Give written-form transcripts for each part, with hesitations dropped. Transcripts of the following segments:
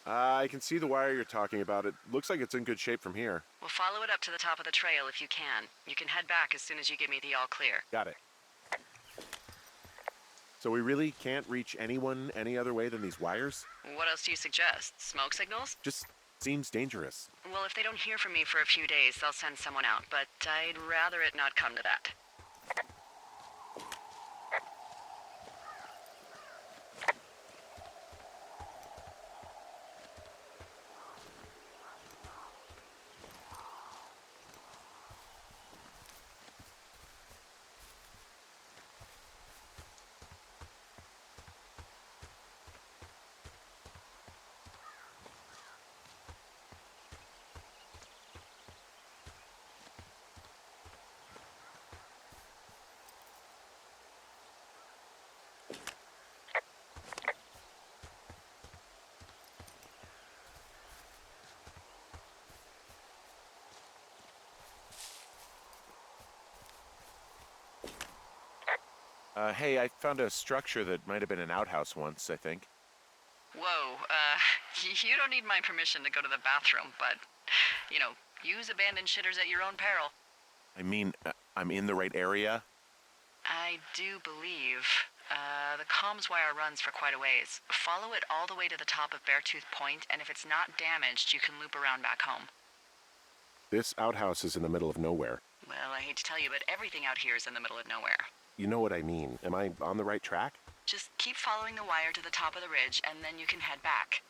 I can see the wire you're talking about. It looks like it's in good shape from here. We'll follow it up to the top of the trail if you can. You can head back as soon as you give me the all clear. Got it. So we really can't reach anyone any other way than these wires? What else do you suggest? Smoke signals? Just seems dangerous. Well, if they don't hear from me for a few days, they'll send someone out, but I'd rather it not come to that. Hey, I found a structure that might have been an outhouse once, I think. Whoa, you don't need my permission to go to the bathroom, but, use abandoned shitters at your own peril. I mean, I'm in the right area? I do believe. The comms wire runs for quite a ways. Follow it all the way to the top of Beartooth Point, and if it's not damaged, you can loop around back home. This outhouse is in the middle of nowhere. Well, I hate to tell you, but everything out here is in the middle of nowhere. You know what I mean. Am I on the right track? Just keep following the wire to the top of the ridge, and then you can head back.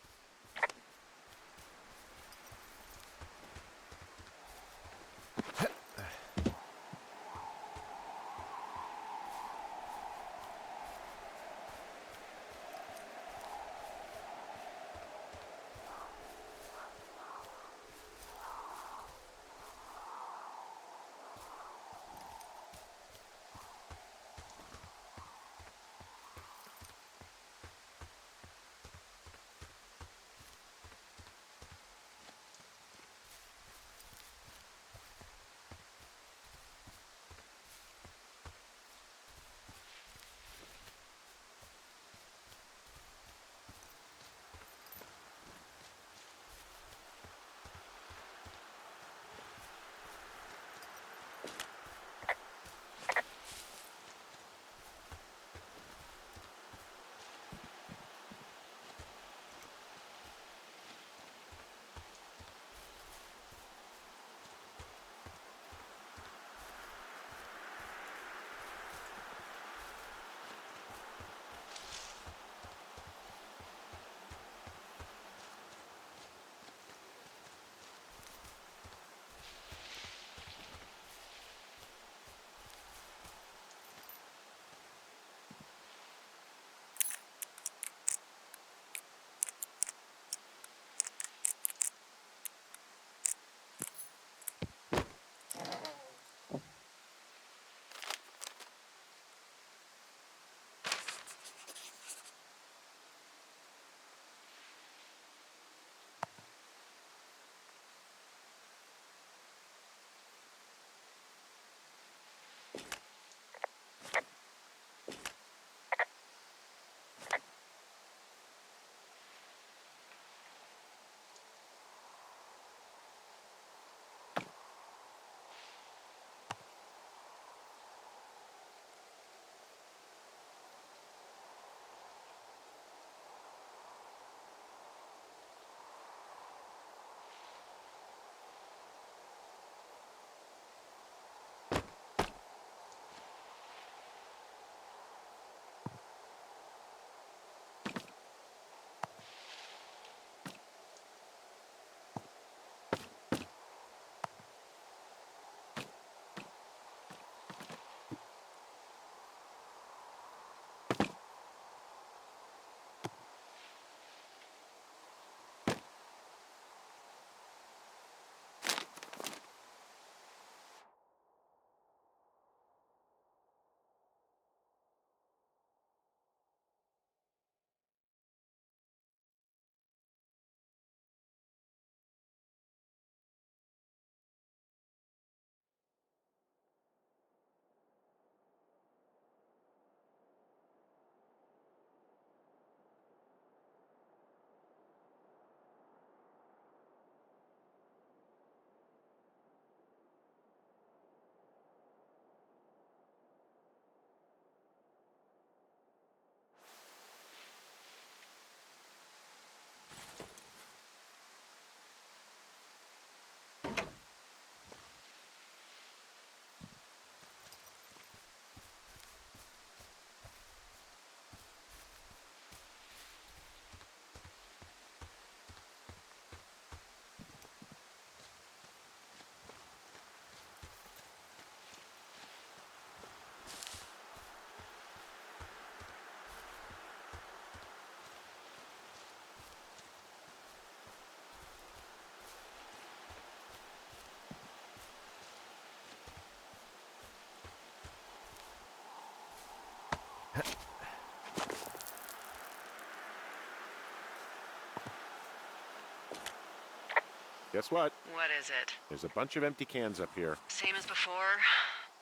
Guess what? What is it? There's a bunch of empty cans up here. Same as before?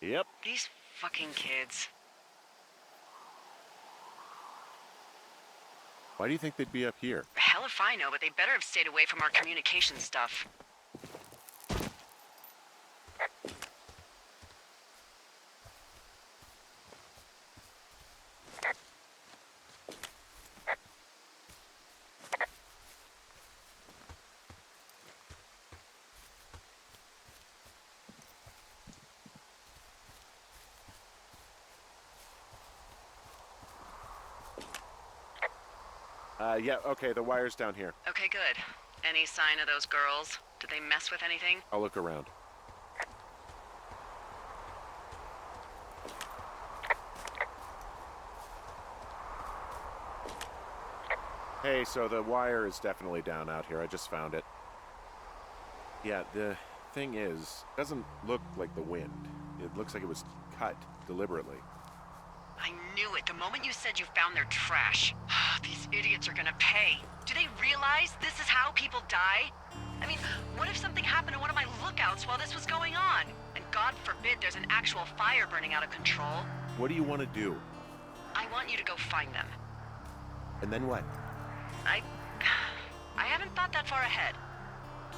Yep. These fucking kids. Why do you think they'd be up here? Hell if I know, but they better have stayed away from our communication stuff. Yeah, okay, the wire's down here. Okay, good. Any sign of those girls? Did they mess with anything? I'll look around. Hey, so the wire is definitely down out here. I just found it. Yeah, the thing is, it doesn't look like the wind. It looks like it was cut deliberately. I knew it the moment you said you found their trash. These idiots are gonna pay. Do they realize this is how people die? I mean, what if something happened to one of my lookouts while this was going on? And God forbid there's an actual fire burning out of control. What do you want to do? I want you to go find them. And then what? I haven't thought that far ahead.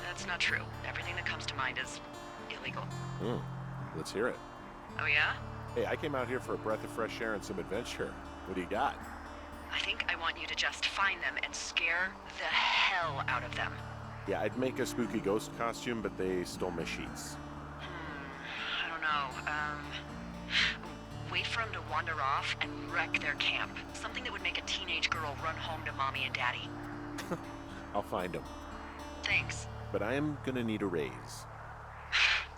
That's not true. Everything that comes to mind is illegal. Let's hear it. Oh yeah? Hey, I came out here for a breath of fresh air and some adventure. What do you got? I think I want you to just find them and scare the hell out of them. Yeah, I'd make a spooky ghost costume, but they stole my sheets. I don't know. Wait for them to wander off and wreck their camp. Something that would make a teenage girl run home to mommy and daddy. I'll find them. Thanks. But I am gonna need a raise.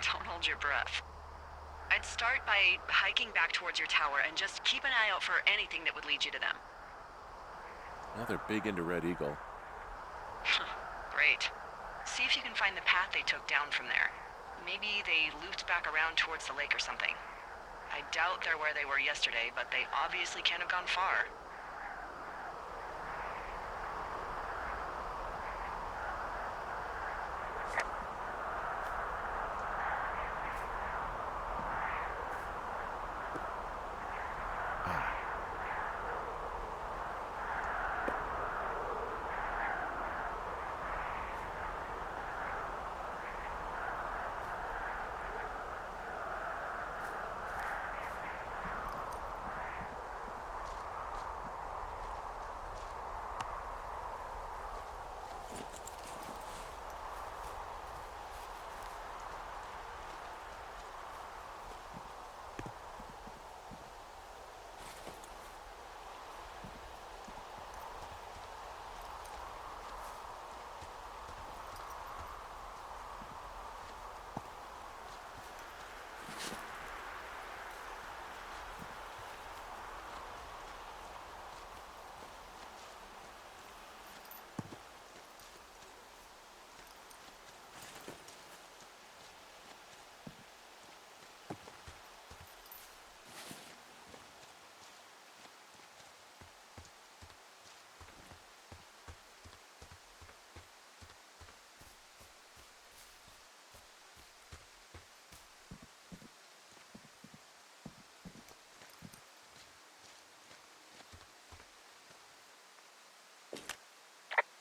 Don't hold your breath. I'd start by hiking back towards your tower and just keep an eye out for anything that would lead you to them. Well, they're big into Red Eagle. Great. See if you can find the path they took down from there. Maybe they looped back around towards the lake or something. I doubt they're where they were yesterday, but they obviously can't have gone far.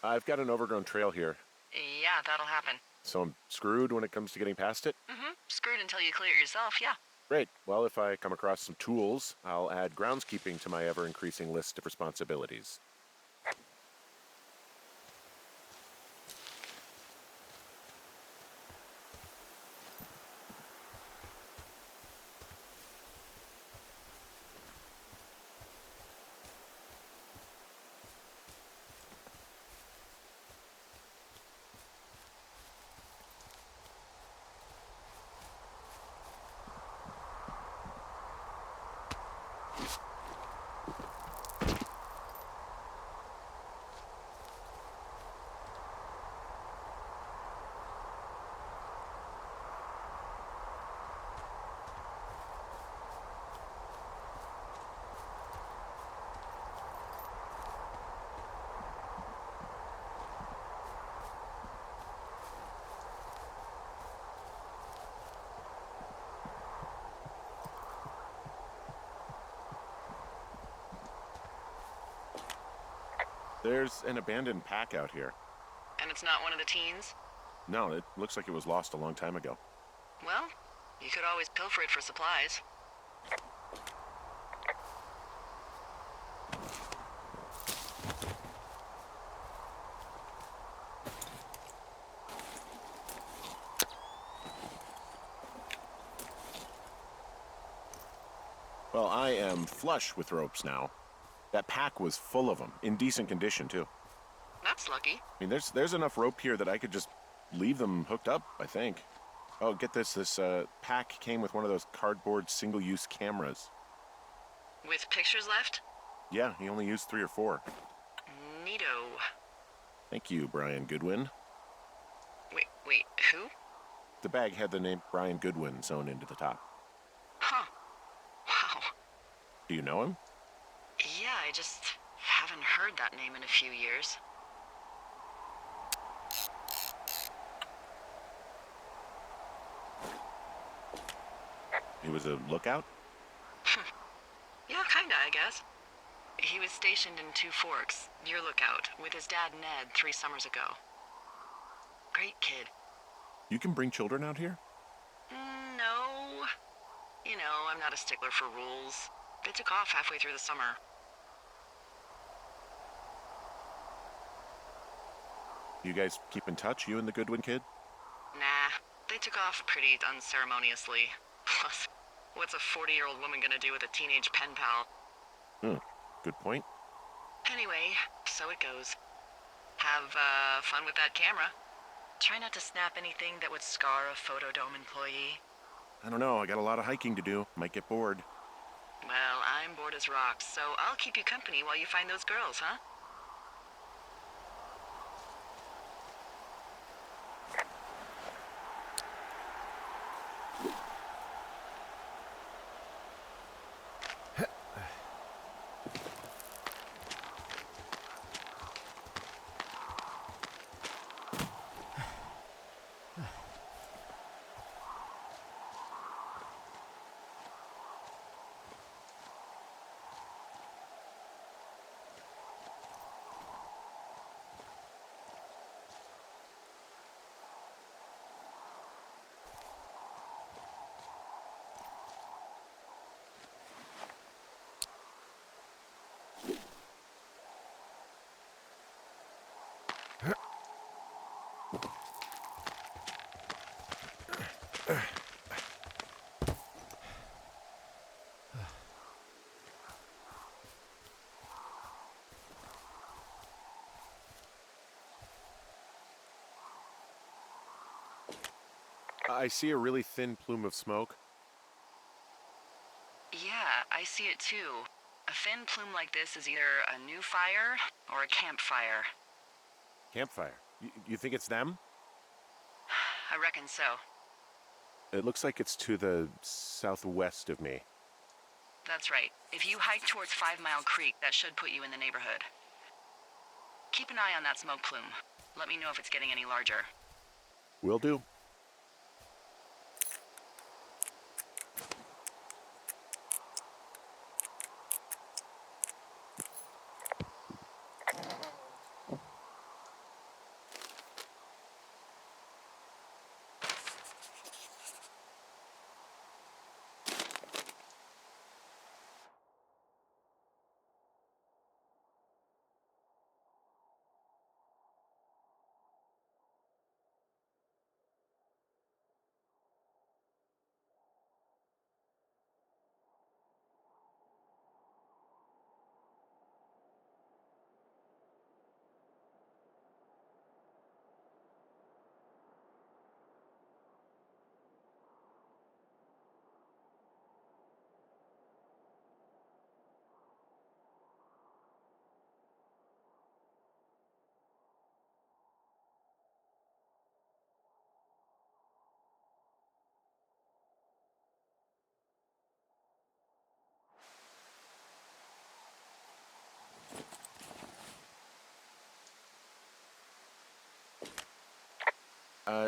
I've got an overgrown trail here, Yeah, that'll happen. so I'm screwed when it comes to getting past it. Screwed until you clear it yourself, yeah. Great. Well, if I come across some tools, I'll add groundskeeping to my ever-increasing list of responsibilities. There's an abandoned pack out here. And it's not one of the teens? No, it looks like it was lost a long time ago. Well, you could always pilfer it for supplies. Well, I am flush with ropes now. That pack was full of them, in decent condition, too. That's lucky. I mean, there's enough rope here that I could just leave them hooked up, I think. Oh, get this. This pack came with one of those cardboard single-use cameras. With pictures left? Yeah, he only used 3 or 4. Neato. Thank you, Brian Goodwin. Wait, who? The bag had the name Brian Goodwin sewn into the top. Huh. Wow. Do you know him? Yeah, I just haven't heard that name in a few years. He was a lookout? Yeah, kinda, I guess. He was stationed in Two Forks, your lookout, with his dad Ned 3 summers ago. Great kid. You can bring children out here? No. You know, I'm not a stickler for rules. They took off halfway through the summer. You guys keep in touch, you and the Goodwin kid? Nah, they took off pretty unceremoniously. Plus, what's a 40-year-old woman gonna do with a teenage pen pal? Good point. Anyway, so it goes. Have, fun with that camera. Try not to snap anything that would scar a Photodome employee. I don't know, I got a lot of hiking to do. Might get bored. Well, I'm bored as rocks, so I'll keep you company while you find those girls, huh? I see a really thin plume of smoke. Yeah, I see it too. A thin plume like this is either a new fire or a campfire. Campfire. You think it's them? I reckon so. It looks like it's to the southwest of me. That's right. If you hike towards 5 Mile Creek, that should put you in the neighborhood. Keep an eye on that smoke plume. Let me know if it's getting any larger. Will do.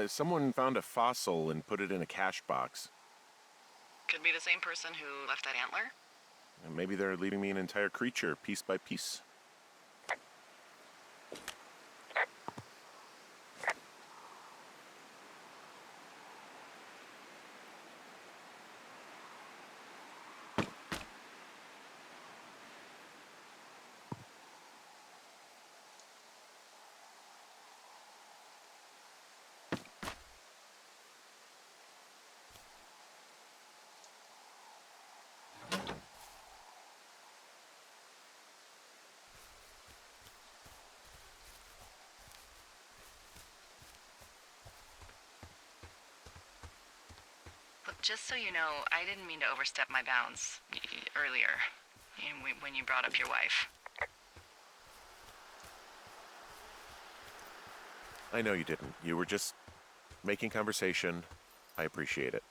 Someone found a fossil and put it in a cache box. Could be the same person who left that antler. And maybe they're leaving me an entire creature, piece by piece. just so you know, I didn't mean to overstep my bounds earlier when you brought up your wife. I know you didn't. You were just making conversation. I appreciate it.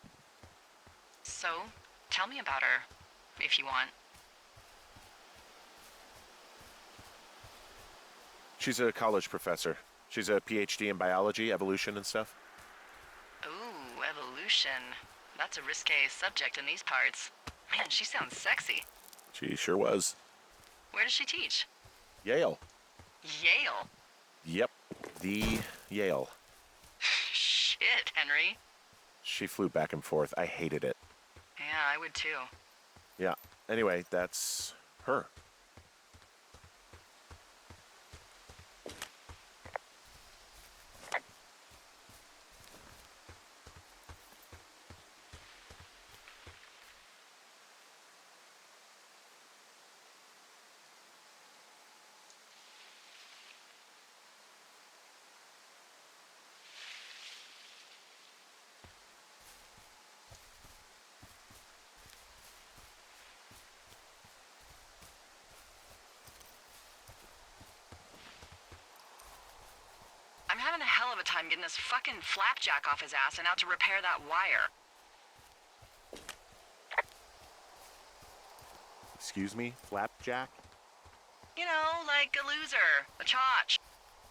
So, tell me about her, if you want. She's a college professor. She's a PhD in biology, evolution, and stuff. Ooh, evolution. That's a risque subject in these parts. Man, she sounds sexy. She sure was. Where does she teach? Yale. Yale? Yep, the Yale. Shit, Henry. She flew back and forth. I hated it. Yeah, I would too. Yeah, anyway, that's her. I'm having a hell of a time getting this fucking flapjack off his ass and out to repair that wire. Excuse me, Flapjack? You know, like a loser, a chotch.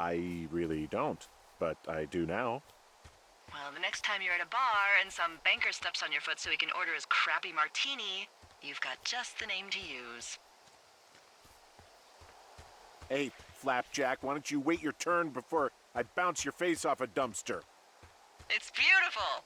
I really don't, but I do now. Well, the next time you're at a bar and some banker steps on your foot so he can order his crappy martini, you've got just the name to use. Hey, Flapjack, why don't you wait your turn before I bounce your face off a dumpster? It's beautiful!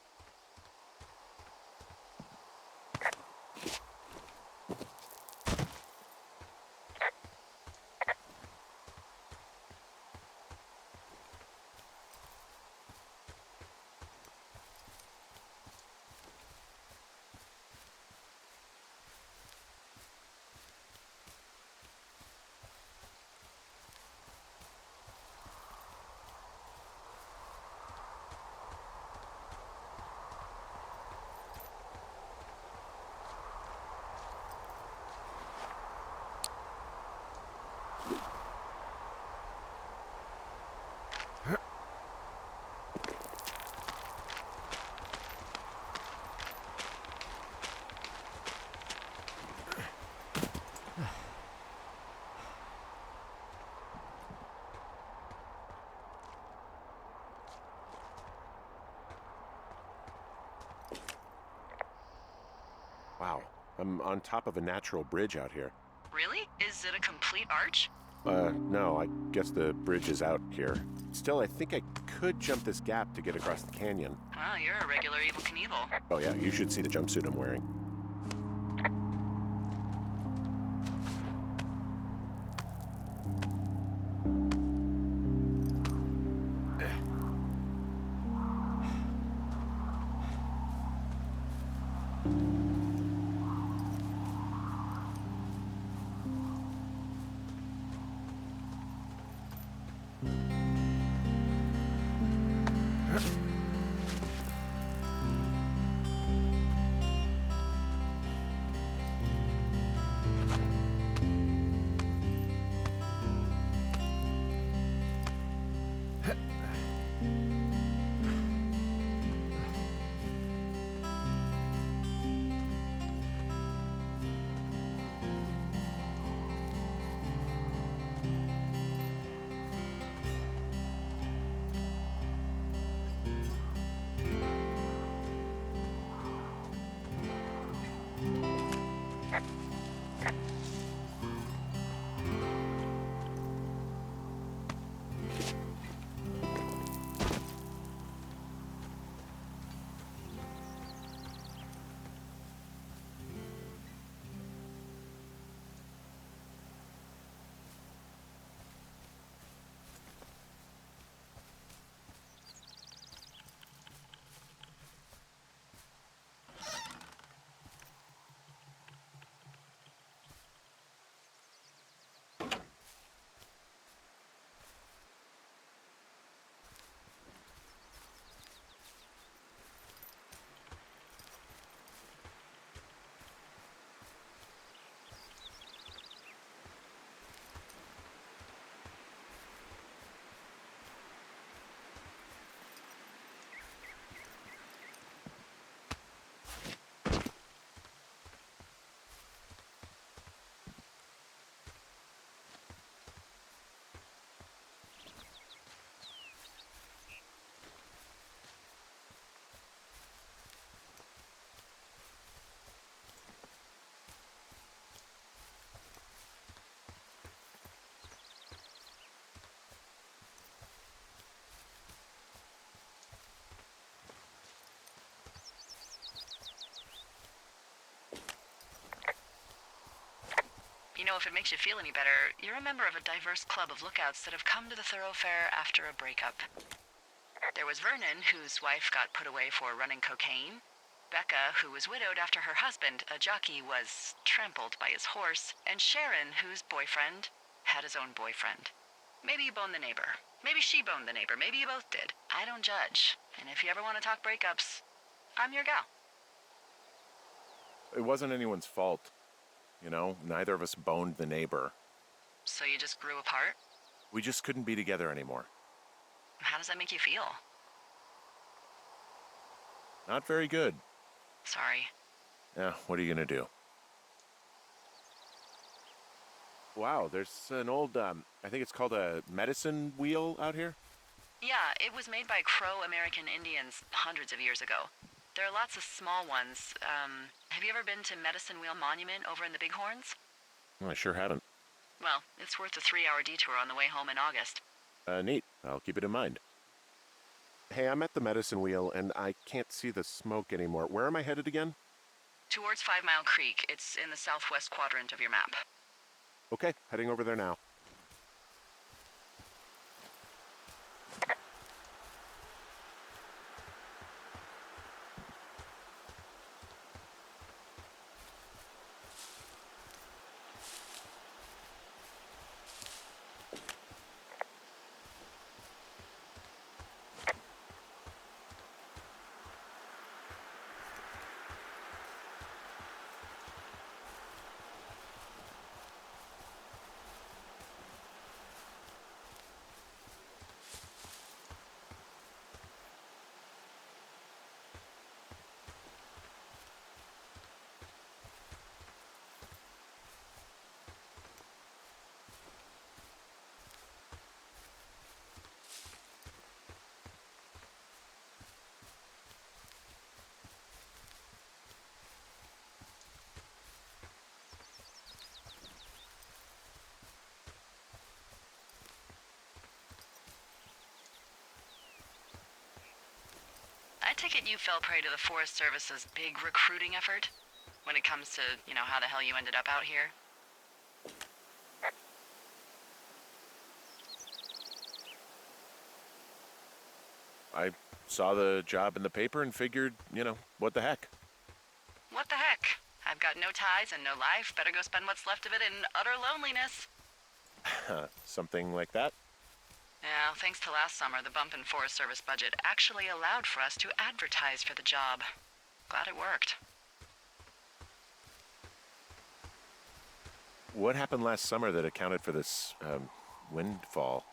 Wow, I'm on top of a natural bridge out here. Really? Is it a complete arch? No, I guess the bridge is out here. Still, I think I could jump this gap to get across the canyon. Oh, you're a regular Evel Knievel. Oh yeah, you should see the jumpsuit I'm wearing. know, if it makes you feel any better, you're a member of a diverse club of lookouts that have come to the thoroughfare after a breakup. There was Vernon, whose wife got put away for running cocaine. Becca, who was widowed after her husband, a jockey, was trampled by his horse. And Sharon, whose boyfriend had his own boyfriend. Maybe you boned the neighbor. Maybe she boned the neighbor. Maybe you both did. I don't judge. And if you ever want to talk breakups, I'm your gal. It wasn't anyone's fault. You know, neither of us boned the neighbor. So you just grew apart? We just couldn't be together anymore. How does that make you feel? Not very good. Sorry. Yeah, what are you gonna do? Wow, there's an old, I think it's called a medicine wheel out here. Yeah, it was made by Crow American Indians hundreds of years ago. There are lots of small ones. Have you ever been to Medicine Wheel Monument over in the Bighorns? Well, I sure haven't. Well, it's worth a 3-hour detour on the way home in August. Neat. I'll keep it in mind. Hey, I'm at the medicine wheel, and I can't see the smoke anymore. Where am I headed again? Towards 5 Mile Creek. It's in the southwest quadrant of your map. Okay, heading over there now. I take it you fell prey to the Forest Service's big recruiting effort? When it comes to, how the hell you ended up out here? I saw the job in the paper and figured, what the heck? What the heck? I've got no ties and no life. Better go spend what's left of it in utter loneliness. Something like that? Yeah, thanks to last summer, the bump in Forest Service budget actually allowed for us to advertise for the job. Glad it worked. What happened last summer that accounted for this, windfall?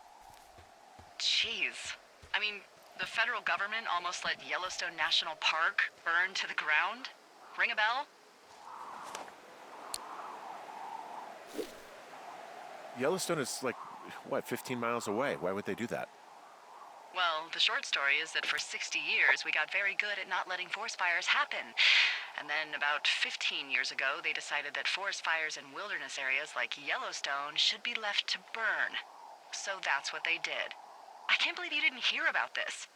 Jeez. I mean, the federal government almost let Yellowstone National Park burn to the ground? Ring a bell? Yellowstone is 15 miles away? Why would they do that? Well, the short story is that for 60 years, we got very good at not letting forest fires happen. And then about 15 years ago, they decided that forest fires in wilderness areas like Yellowstone should be left to burn. So that's what they did. I can't believe you didn't hear about this.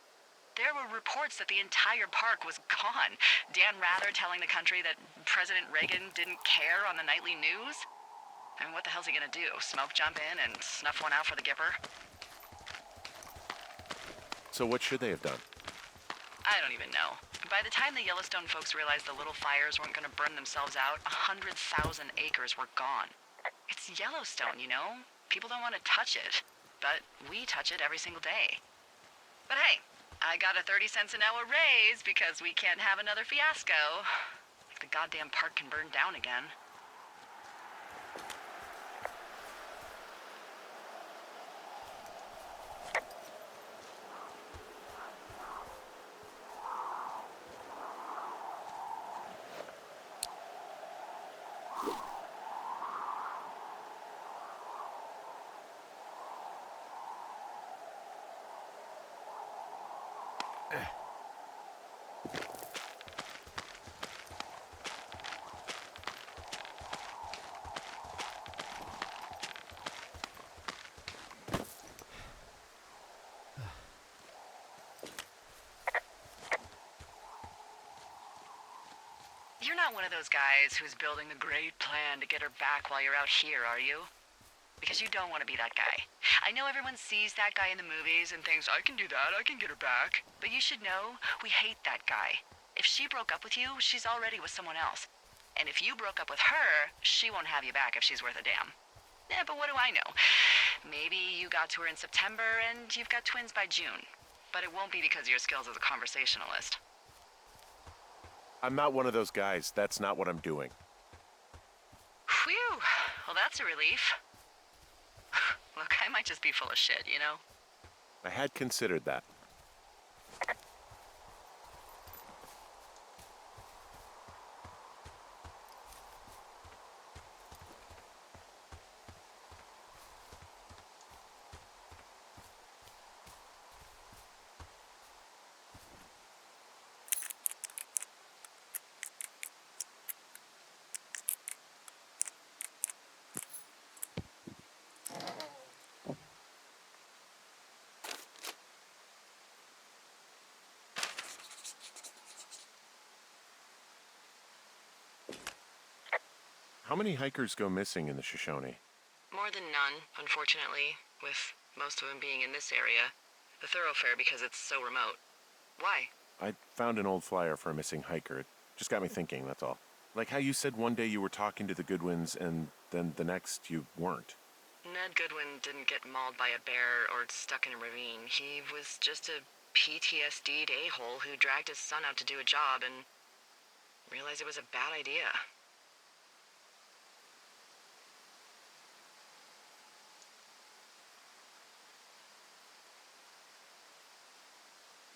There were reports that the entire park was gone. Dan Rather telling the country that President Reagan didn't care on the nightly news. I mean, what the hell's he gonna do? Smoke jump in and snuff one out for the Gipper? So what should they have done? I don't even know. By the time the Yellowstone folks realized the little fires weren't gonna burn themselves out, 100,000 acres were gone. It's Yellowstone, People don't want to touch it. But we touch it every single day. But hey, I got a 30 cents an hour raise because we can't have another fiasco. Like the goddamn park can burn down again. You're not one of those guys who's building the great plan to get her back while you're out here, are you? Because you don't want to be that guy. I know everyone sees that guy in the movies and thinks, I can do that, I can get her back. But you should know, we hate that guy. If she broke up with you, she's already with someone else. And if you broke up with her, she won't have you back if she's worth a damn. Yeah, but what do I know? Maybe you got to her in September and you've got twins by June. But it won't be because of your skills as a conversationalist. I'm not one of those guys. That's not what I'm doing. Whew. Well, that's a relief. Look, I might just be full of shit, you know? I had considered that. How many hikers go missing in the Shoshone? More than none, unfortunately, with most of them being in this area. The thoroughfare because it's so remote. Why? I found an old flyer for a missing hiker. It just got me thinking, that's all. Like how you said one day you were talking to the Goodwins and then the next you weren't. Ned Goodwin didn't get mauled by a bear or stuck in a ravine. He was just a PTSD'd a-hole who dragged his son out to do a job and realized it was a bad idea.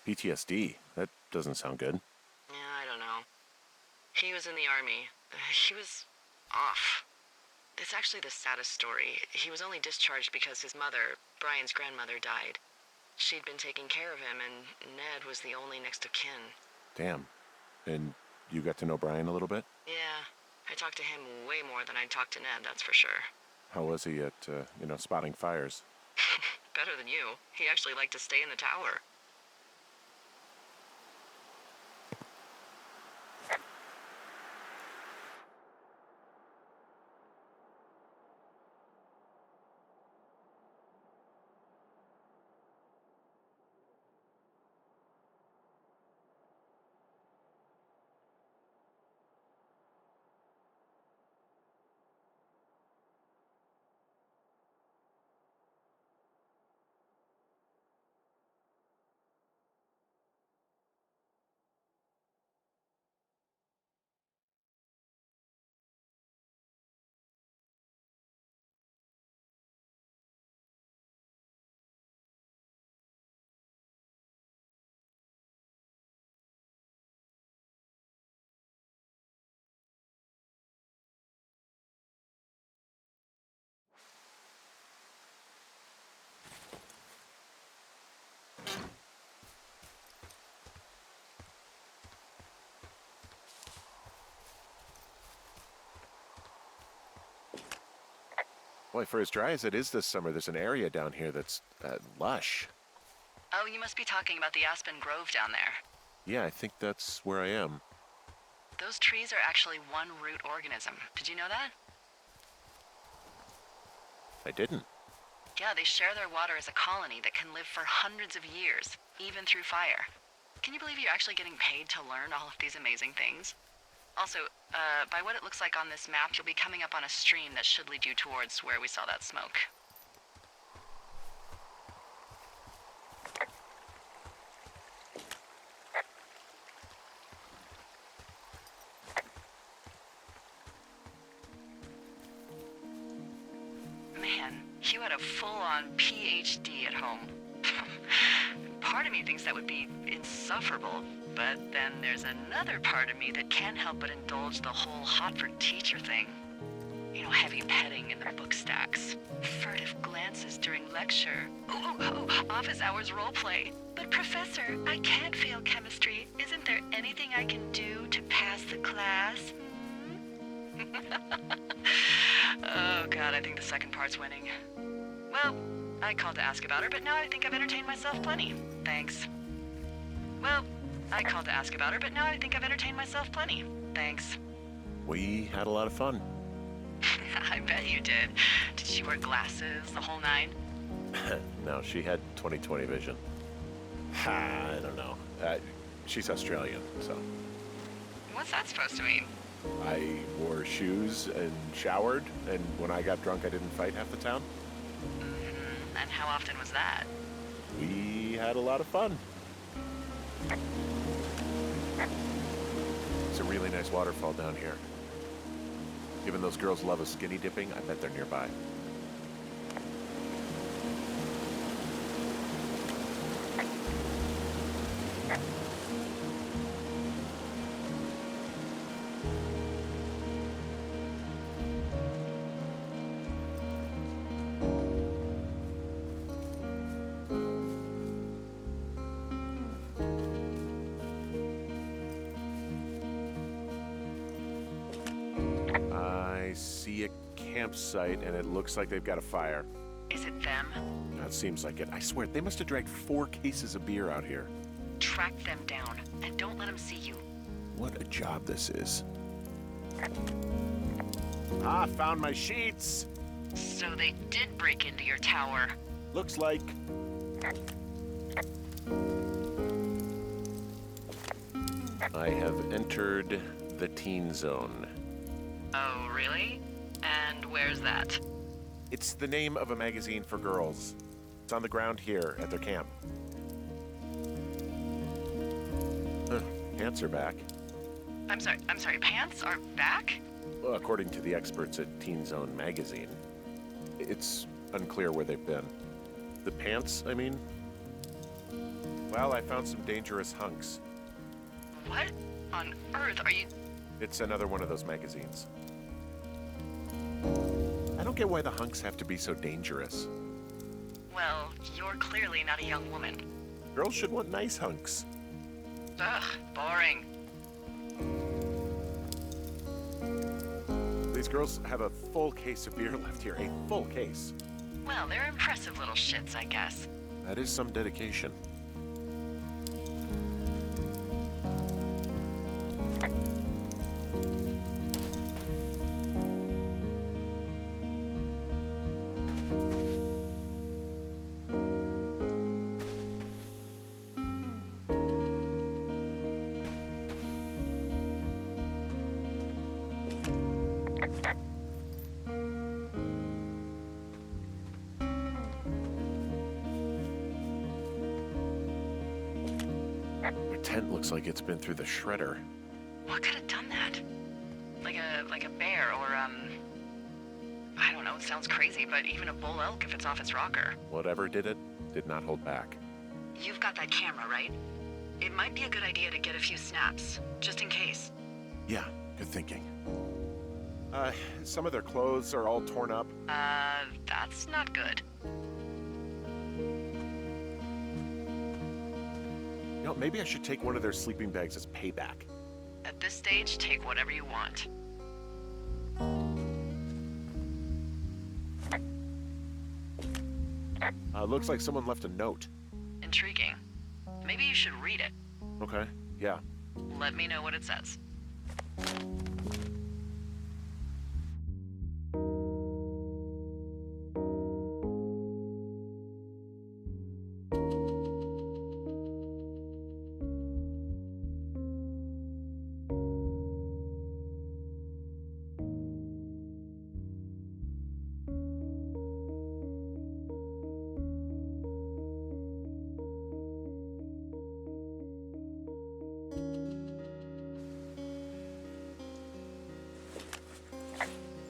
PTSD? That doesn't sound good. Yeah, I don't know. He was in the army. He was off. It's actually the saddest story. He was only discharged because his mother, Brian's grandmother, died. She'd been taking care of him, and Ned was the only next of kin. Damn. And you got to know Brian a little bit? Yeah, I talked to him way more than I talked to Ned, that's for sure. How was he at, spotting fires? Better than you. He actually liked to stay in the tower. Boy, for as dry as it is this summer, there's an area down here that's lush. Oh, you must be talking about the Aspen Grove down there. Yeah, I think that's where I am. Those trees are actually one root organism. Did you know that? I didn't. Yeah, they share their water as a colony that can live for hundreds of years, even through fire. Can you believe you're actually getting paid to learn all of these amazing things? Also, by what it looks like on this map, you'll be coming up on a stream that should lead you towards where we saw that smoke. Man, you had a full-on PhD at home. Part of me thinks that would be insufferable, but then there's another part of me that can't help but indulge the whole hot-for-teacher thing. You know, heavy petting in the book stacks, furtive glances during lecture, office hours roleplay. But Professor, I can't fail chemistry. Isn't there anything I can do to pass the class? Oh, God, I think the second part's winning. Well, I called to ask about her, but now I think I've entertained myself plenty. Thanks. Well, I called to ask about her, but now I think I've entertained myself plenty. Thanks. We had a lot of fun. I bet you did. Did she wear glasses, the whole nine? No, she had 20/20 vision. I don't know. She's Australian, so. What's that supposed to mean? I wore shoes and showered, and when I got drunk, I didn't fight half the town. Mm-hmm. And how often was that? We had a lot of fun. It's a really nice waterfall down here. Given those girls love a skinny dipping, I bet they're nearby. I see a campsite, and it looks like they've got a fire. Is it them? That seems like it. I swear, they must have dragged 4 cases of beer out here. Track them down, and don't let them see you. What a job this is. Found my sheets! So they did break into your tower. Looks like... I have entered the teen zone. Oh, really? And where's that? It's the name of a magazine for girls. It's on the ground here at their camp. Pants are back. I'm sorry, pants are back? Well, according to the experts at Teen Zone magazine. It's unclear where they've been. The pants, I mean? Well, I found some dangerous hunks. What on earth are you... It's another one of those magazines. I don't get why the hunks have to be so dangerous. Well, you're clearly not a young woman. Girls should want nice hunks. Ugh, boring. These girls have a full case of beer left here. A full case. Well, they're impressive little shits, I guess. That is some dedication. My tent looks like it's been through the shredder. What could have done that? Like a bear or, I don't know, it sounds crazy, but even a bull elk if it's off its rocker. Whatever did it, did not hold back. You've got that camera, right? It might be a good idea to get a few snaps, just in case. Yeah, good thinking. Some of their clothes are all torn up. That's not good. You know, maybe I should take one of their sleeping bags as payback. At this stage, take whatever you want. Looks like someone left a note. Intriguing. Maybe you should read it. Okay, yeah. Let me know what it says.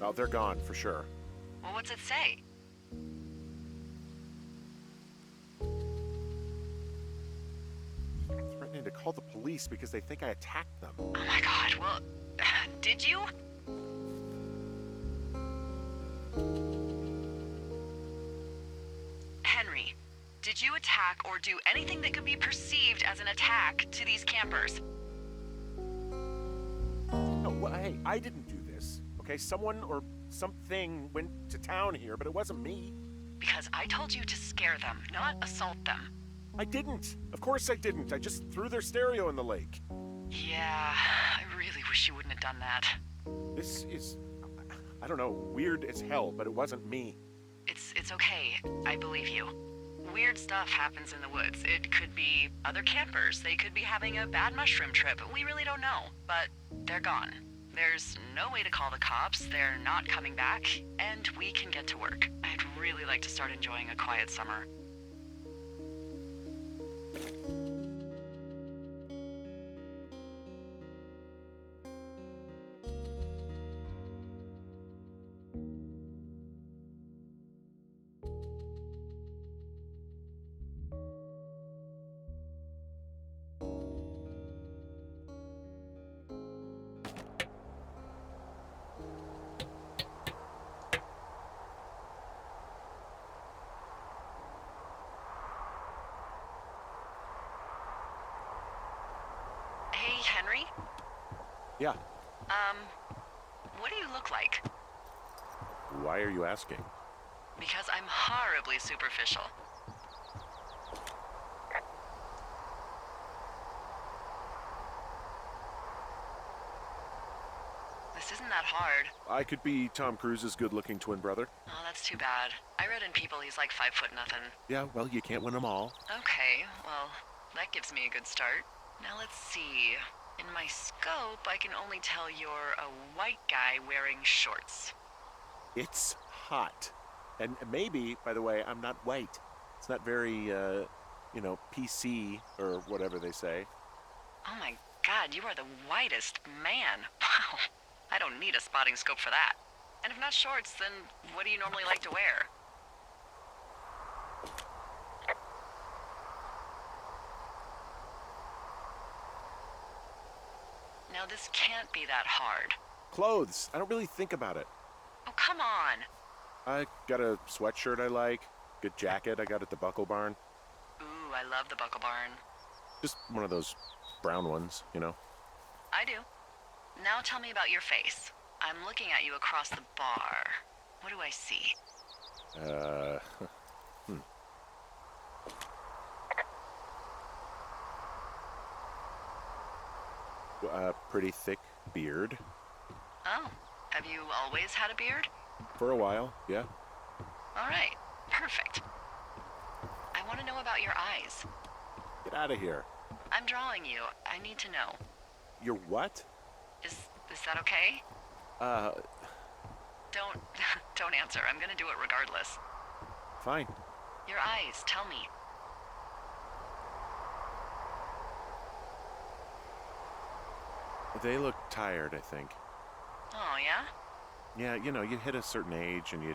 Oh, they're gone, for sure. Well, what's it say? Threatening to call the police because they think I attacked them. Oh my god, well, did you? Henry, did you attack or do anything that could be perceived as an attack to these campers? No, well, hey, I didn't do this. Okay, someone or something went to town here, but it wasn't me. Because I told you to scare them, not assault them. I didn't. Of course I didn't. I just threw their stereo in the lake. Yeah, I really wish you wouldn't have done that. This is, I don't know, weird as hell, but it wasn't me. It's okay. I believe you. Weird stuff happens in the woods. It could be other campers. They could be having a bad mushroom trip. We really don't know. But they're gone. There's no way to call the cops. They're not coming back. And we can get to work. I'd really like to start enjoying a quiet summer. Hey, Henry? Yeah, What do you look like? why are you asking? Because I'm horribly superficial. This isn't that hard. I could be Tom Cruise's good-looking twin brother. Oh, that's too bad. I read in People he's like 5'0" nothing. Yeah, well, you can't win them all. Okay, well, that gives me a good start. Now let's see. In my scope, I can only tell you're a white guy wearing shorts. It's hot. And maybe, by the way, I'm not white. It's not very, PC or whatever they say. Oh my god, you are the whitest man. Wow. I don't need a spotting scope for that. And if not shorts, then what do you normally like to wear? Now this can't be that hard. Clothes. I don't really think about it. Oh, come on. I got a sweatshirt I like. Good jacket I got at the Buckle Barn. Ooh, I love the Buckle Barn. Just one of those brown ones, you know. I do. Now tell me about your face. I'm looking at you across the bar. What do I see? Pretty thick beard. Oh, have you always had a beard? For a while, yeah. All right, perfect. I want to know about your eyes. Get out of here. I'm drawing you. I need to know. You're what? Is that okay? Don't don't answer. I'm gonna do it regardless. Fine. Your eyes, tell me. They look tired, I think. Oh, yeah? Yeah, you hit a certain age and you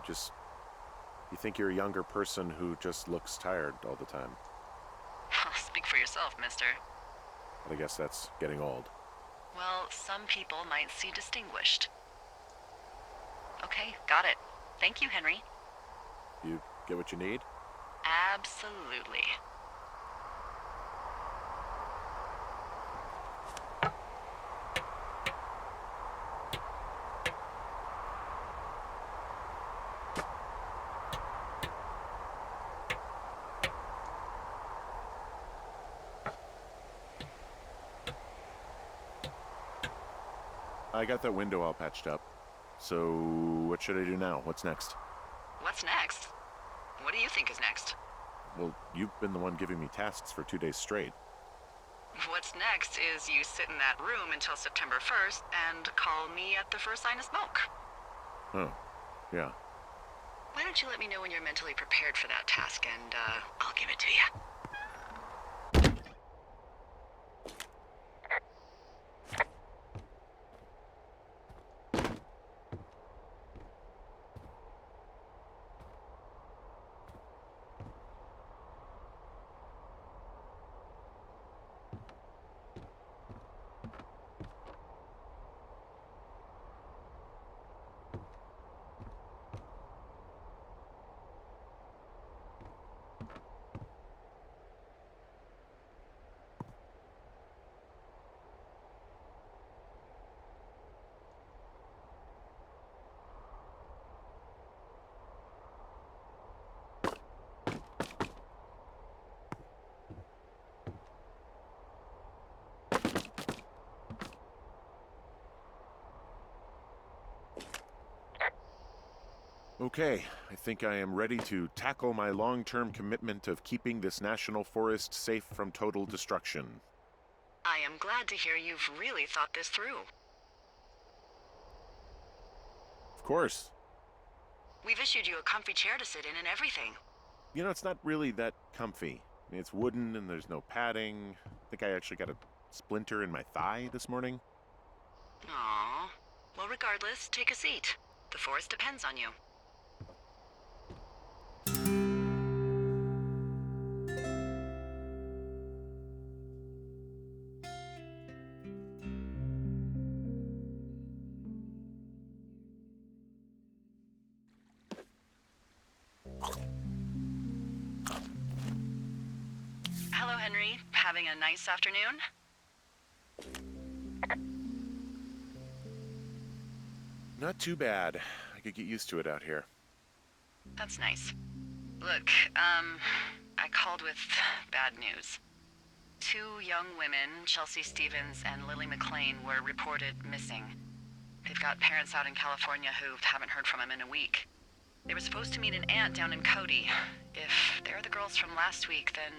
think you're a younger person who just looks tired all the time. Speak for yourself, mister. But I guess that's getting old. Well, some people might see distinguished. Okay, got it. Thank you, Henry. You get what you need? Absolutely. I got that window all patched up. So, what should I do now? What's next? What's next? What do you think is next? Well, you've been the one giving me tasks for 2 days straight. What's next is you sit in that room until September 1st and call me at the first sign of smoke. Oh, yeah. Why don't you let me know when you're mentally prepared for that task and, I'll give it to you. Okay, I think I am ready to tackle my long-term commitment of keeping this national forest safe from total destruction. I am glad to hear you've really thought this through. Of course. We've issued you a comfy chair to sit in and everything. You know, it's not really that comfy. I mean, it's wooden and there's no padding. I think I actually got a splinter in my thigh this morning. Aww. Well, regardless, take a seat. The forest depends on you. Hello, Henry. Having a nice afternoon? Not too bad. I could get used to it out here. That's nice. Look, I called with bad news. 2 young women, Chelsea Stevens and Lily McLean, were reported missing. They've got parents out in California who haven't heard from them in a week. They were supposed to meet an aunt down in Cody. If they're the girls from last week, then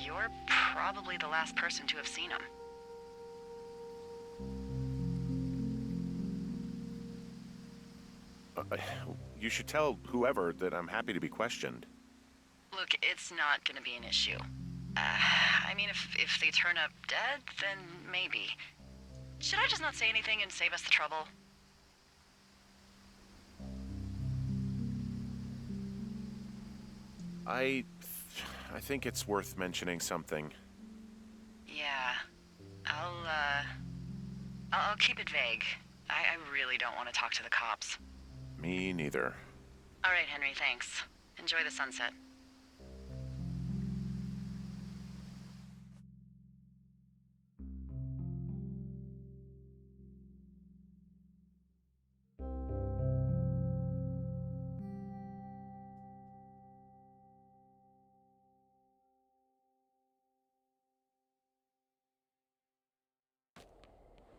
you're probably the last person to have seen them. You should tell whoever that I'm happy to be questioned. Look, it's not gonna be an issue. I mean, if they turn up dead, then maybe. Should I just not say anything and save us the trouble? I think it's worth mentioning something. Yeah. I'll keep it vague. I really don't want to talk to the cops. Me neither. All right, Henry, thanks. Enjoy the sunset.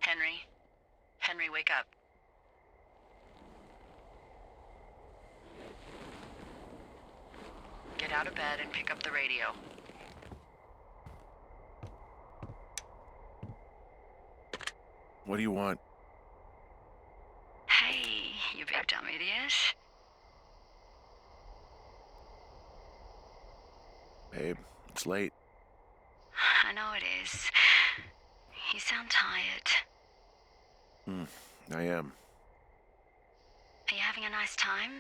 Henry? Henry, wake up. Get out of bed and pick up the radio. What do you want? Hey, you big dumb idiot. Babe, it's late. I know it is. You sound tired. I am. Are you having a nice time?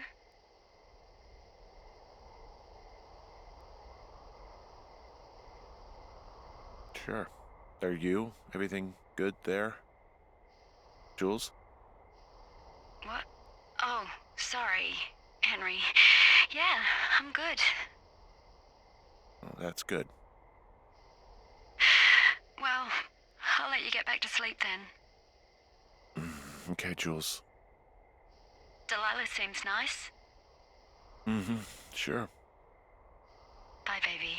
Sure. Are you? Everything good there? Jules? What? Oh, sorry, Henry. Yeah, I'm good. Well, that's good. Well, I'll let you get back to sleep then. Okay, Jules. Delilah seems nice. Sure. Bye, baby.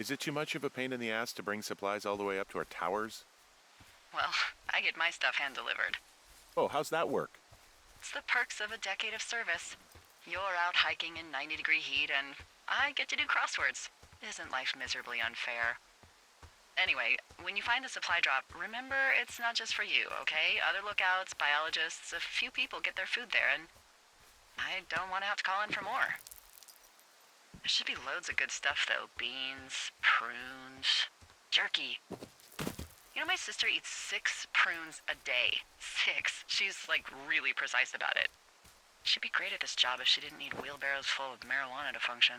Is it too much of a pain in the ass to bring supplies all the way up to our towers? Well, I get my stuff hand-delivered. Oh, how's that work? It's the perks of a decade of service. You're out hiking in 90-degree heat, and I get to do crosswords. Isn't life miserably unfair? Anyway, when you find the supply drop, remember it's not just for you, okay? Other lookouts, biologists, a few people get their food there, and I don't want to have to call in for more. There should be loads of good stuff, though. Beans, prunes, jerky. You know, my sister eats 6 prunes a day. 6. She's, like, really precise about it. She'd be great at this job if she didn't need wheelbarrows full of marijuana to function.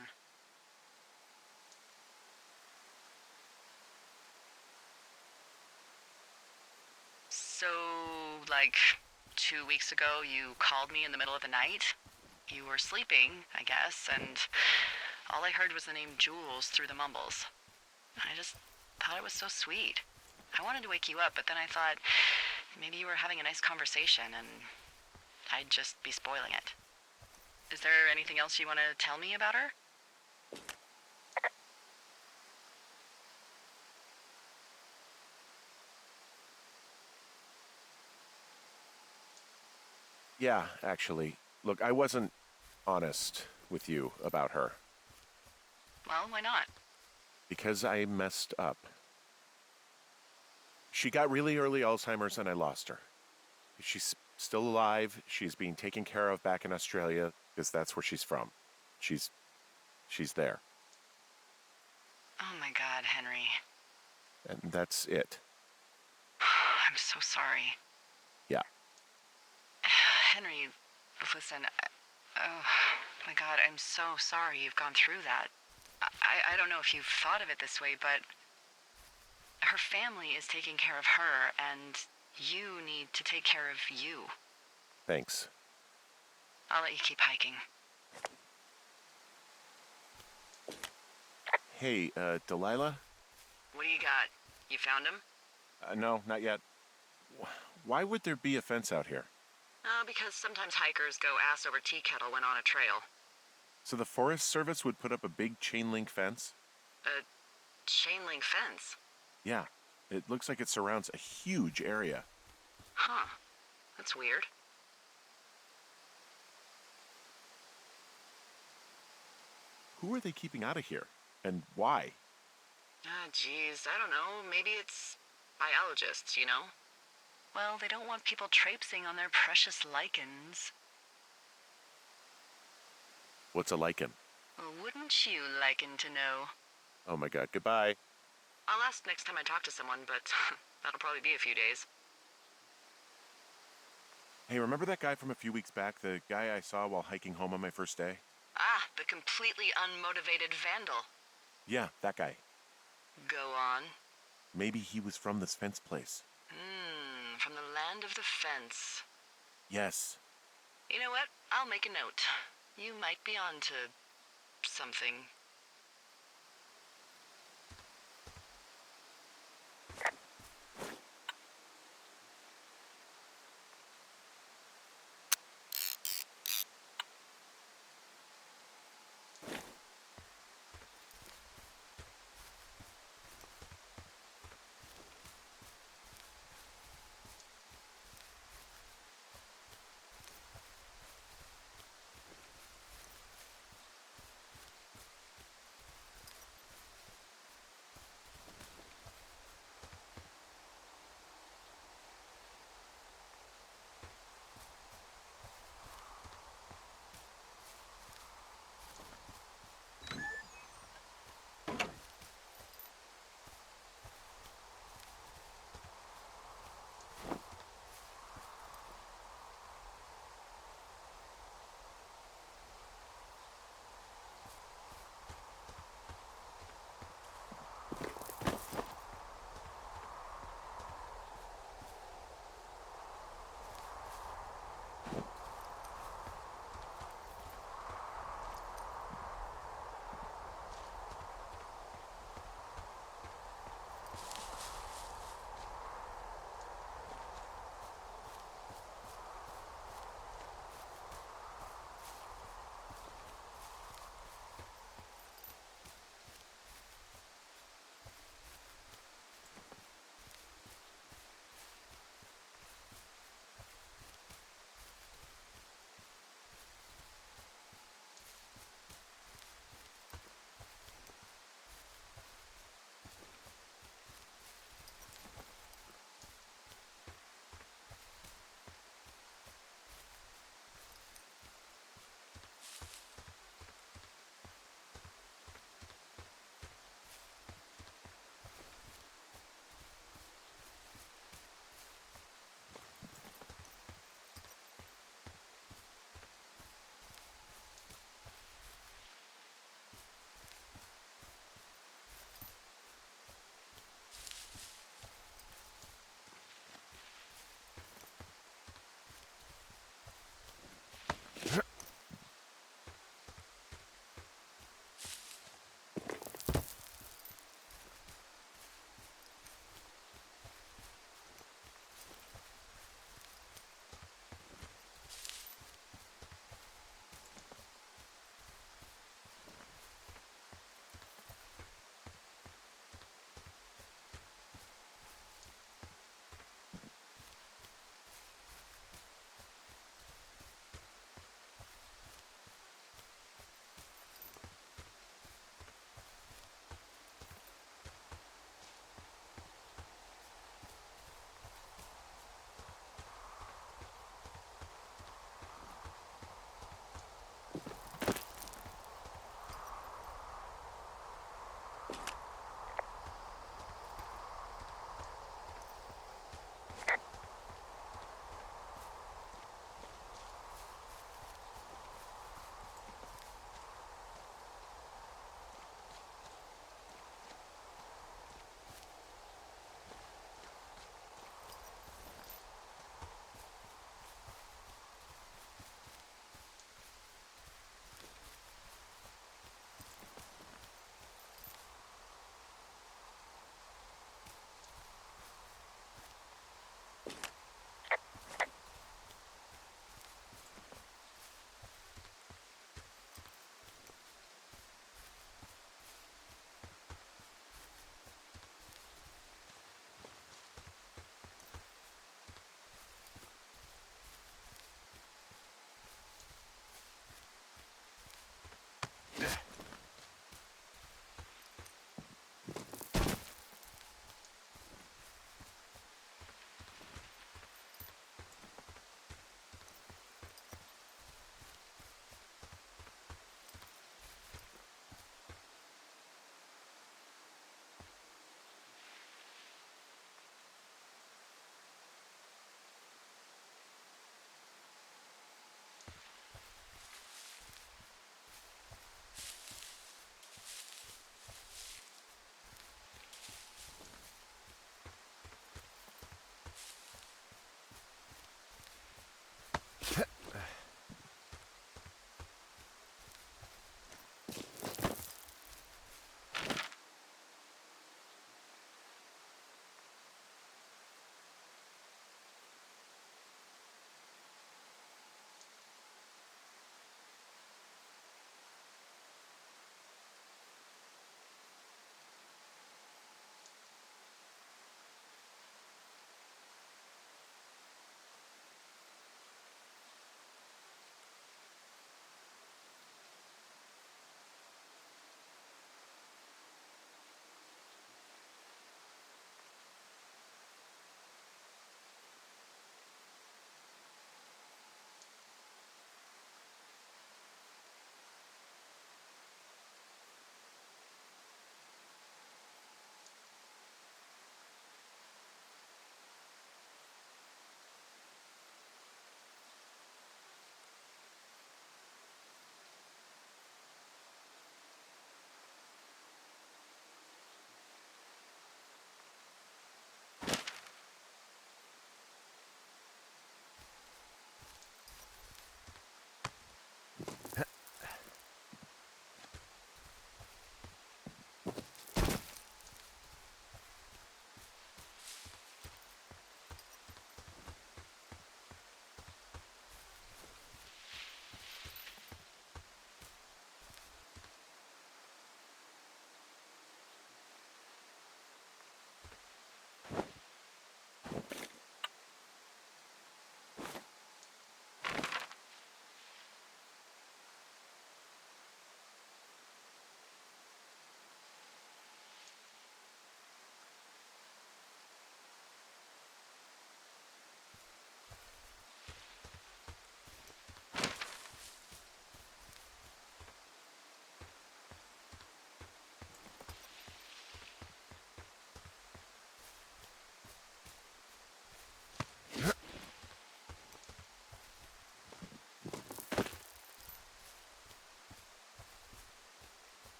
So, like, 2 weeks ago, you called me in the middle of the night? You were sleeping, I guess, and all I heard was the name Jules through the mumbles. I just thought it was so sweet. I wanted to wake you up, but then I thought maybe you were having a nice conversation and I'd just be spoiling it. Is there anything else you want to tell me about her? Yeah, actually. Look, I wasn't honest with you about her Well, why not? because I messed up. She got really early Alzheimer's and I lost her. She's still alive. She's being taken care of back in Australia because that's where she's from. She's she's there. Oh my God, Henry. And that's it. I'm so sorry. Yeah. Henry, listen. Oh my God, I'm so sorry you've gone through that. I don't know if you've thought of it this way, but her family is taking care of her, and you need to take care of you. Thanks. I'll let you keep hiking. Hey, Delilah? What do you got? You found him? No, not yet. Why would there be a fence out here? Because sometimes hikers go ass over tea kettle when on a trail. So the Forest Service would put up a big chain link fence? A chain link fence? Yeah. It looks like it surrounds a huge area. Huh. That's weird. Who are they keeping out of here? And why? Geez, I don't know. Maybe it's biologists, you know? Well, they don't want people traipsing on their precious lichens. What's a lichen? Well, wouldn't you liken to know? Oh my god, goodbye. I'll ask next time I talk to someone, but that'll probably be a few days. Hey, remember that guy from a few weeks back? The guy I saw while hiking home on my first day? Ah, the completely unmotivated vandal. Yeah, that guy. Go on. Maybe he was from this fence place. From the land of the fence. Yes. You know what? I'll make a note. You might be on to something.